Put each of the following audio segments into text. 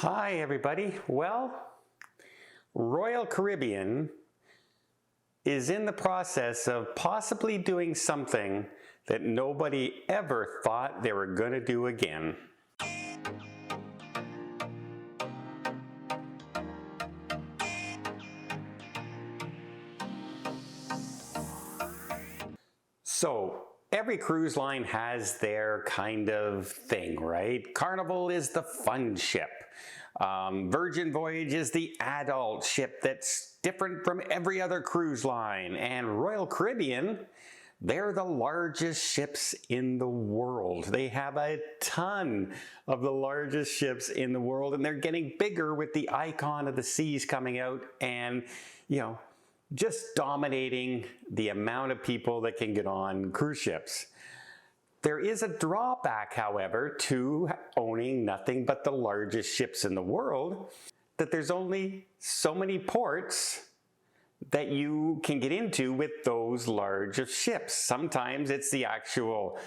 Hi everybody. Well, Royal Caribbean is in the process of possibly doing something that nobody ever thought they were going to do again. So, every cruise line has their kind of thing, right? Carnival is the fun ship. Virgin Voyage is the adult ship that's different from every other cruise line. And Royal Caribbean, they're the largest ships in the world. They have a ton of the largest ships in the world, and they're getting bigger with the Icon of the Seas coming out and, just dominating the amount of people that can get on cruise ships. There is a drawback, however, to owning nothing but the largest ships in the world, that there's only so many ports that you can get into with those large of ships. Sometimes it's the actual,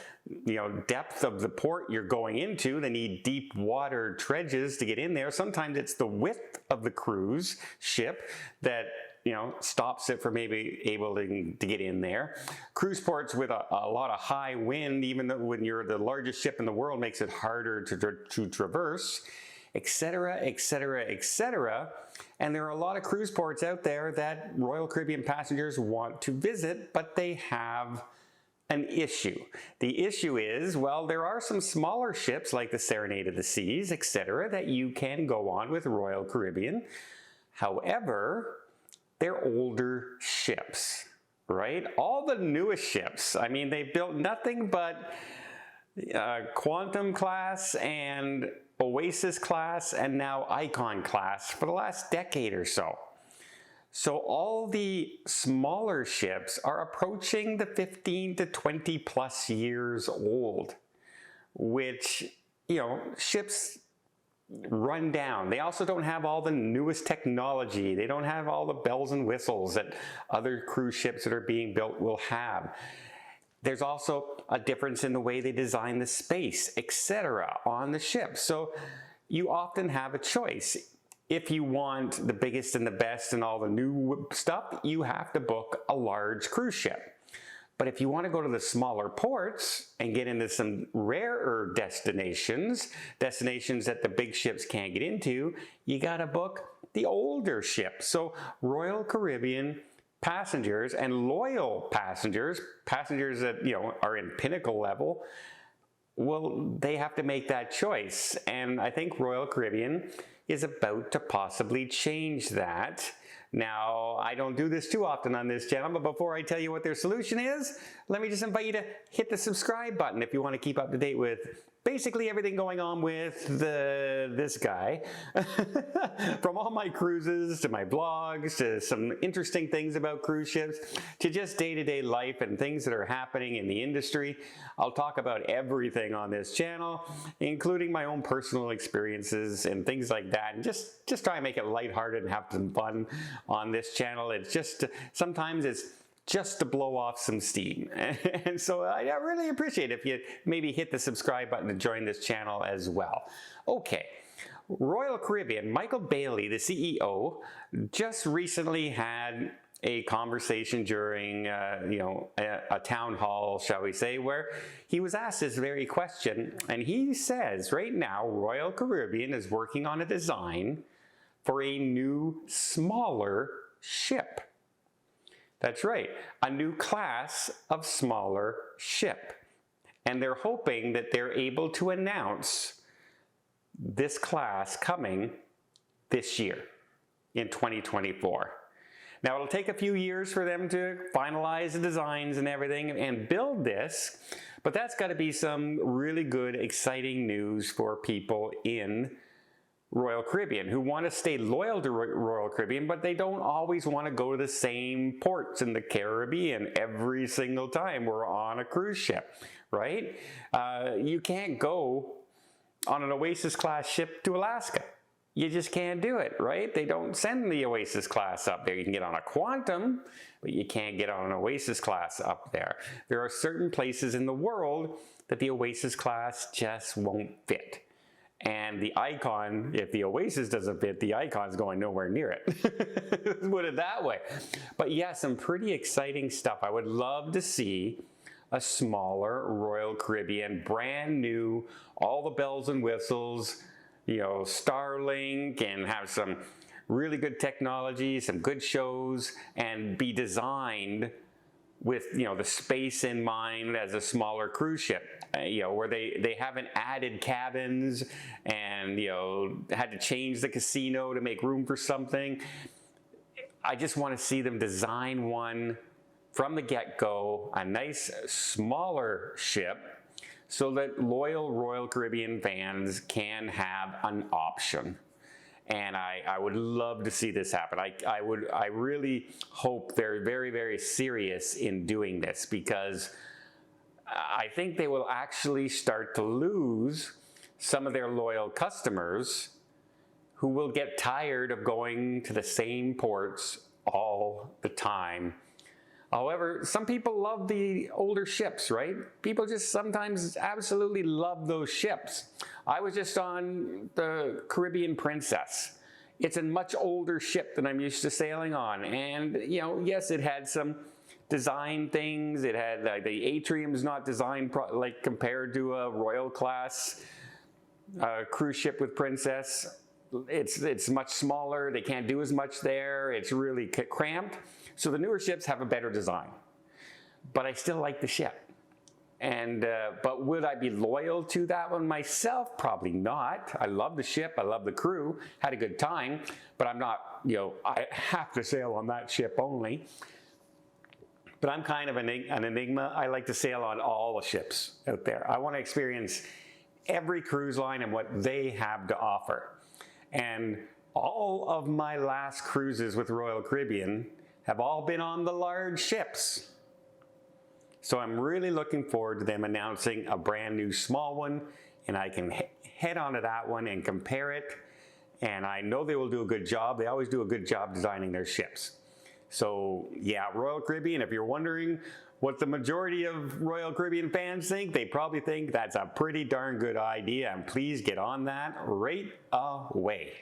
depth of the port you're going into. They need deep water dredges to get in there. Sometimes it's the width of the cruise ship that stops it from maybe able to get in there. Cruise ports with a lot of high wind, even though when you're the largest ship in the world, makes it harder to traverse, etc., etc., etc. And there are a lot of cruise ports out there that Royal Caribbean passengers want to visit, but they have an issue. The issue is, well, there are some smaller ships like the Serenade of the Seas, etc., that you can go on with Royal Caribbean. However, they're older ships, right? All the newest ships, I mean, they built nothing but Quantum class and Oasis class and now Icon class for the last decade or so. So all the smaller ships are approaching the 15 to 20 plus years old, which, ships run down. They also don't have all the newest technology. They don't have all the bells and whistles that other cruise ships that are being built will have. There's also a difference in the way they design the space, etc. on the ship. So you often have a choice. If you want the biggest and the best and all the new stuff, you have to book a large cruise ship. But if you want to go to the smaller ports and get into some rarer destinations that the big ships can't get into, you got to book the older ships. So Royal Caribbean passengers and loyal passengers that are in pinnacle level, well, they have to make that choice. And I think Royal Caribbean is about to possibly change that. Now, I don't do this too often on this channel, but before I tell you what their solution is, let me just invite you to hit the subscribe button if you want to keep up to date with basically everything going on with this guy. From all my cruises to my blogs to some interesting things about cruise ships to just day-to-day life and things that are happening in the industry. I'll talk about everything on this channel, including my own personal experiences and things like that, and just try and make it lighthearted and have some fun on this channel. It's just, sometimes it's just to blow off some steam. And so I really appreciate it if you maybe hit the subscribe button to join this channel as well. Okay, Royal Caribbean, Michael Bailey, the CEO, just recently had a conversation during a town hall, shall we say, where he was asked this very question, and he says right now Royal Caribbean is working on a design for a new, smaller ship. That's right, a new class of smaller ship. And they're hoping that they're able to announce this class coming this year in 2024. Now, it'll take a few years for them to finalize the designs and everything and build this, but that's got to be some really good, exciting news for people in Royal Caribbean who want to stay loyal to Royal Caribbean, but they don't always want to go to the same ports in the Caribbean every single time we're on a cruise ship, right? You can't go on an Oasis class ship to Alaska. You just can't do it, right? They don't send the Oasis class up there. You can get on a Quantum, but you can't get on an Oasis class up there. There are certain places in the world that the Oasis class just won't fit. And the icon, if the Oasis doesn't fit, the icon's going nowhere near it. Put it that way. But yeah, some pretty exciting stuff. I would love to see a smaller Royal Caribbean, brand new, all the bells and whistles, you know, Starlink, and have some really good technology, some good shows, and be designed with, you know, the space in mind as a smaller cruise ship, you know, where they haven't added cabins and, you know, had to change the casino to make room for something. I just want to see them design one from the get-go, a nice smaller ship, so that loyal Royal Caribbean fans can have an option. And I would love to see this happen. I really hope they're very, very serious in doing this, because I think they will actually start to lose some of their loyal customers who will get tired of going to the same ports all the time. However, some people love the older ships, right? People just sometimes absolutely love those ships. I was just on the Caribbean Princess. It's a much older ship than I'm used to sailing on. And, you know, yes, it had some design things. It had, the atrium's not designed like compared to a Royal class cruise ship with Princess. It's much smaller. They can't do as much there. It's really cramped. So the newer ships have a better design, but I still like the ship. And but would I be loyal to that one myself? Probably not. I love the ship. I love the crew. Had a good time, but I'm not, you know, I have to sail on that ship only. But I'm kind of an enigma. I like to sail on all the ships out there. I want to experience every cruise line and what they have to offer. And all of my last cruises with Royal Caribbean have all been on the large ships. So I'm really looking forward to them announcing a brand new small one, and I can head onto that one and compare it. And I know they will do a good job. They always do a good job designing their ships. So yeah, Royal Caribbean, if you're wondering what the majority of Royal Caribbean fans think, they probably think that's a pretty darn good idea, and please get on that right away.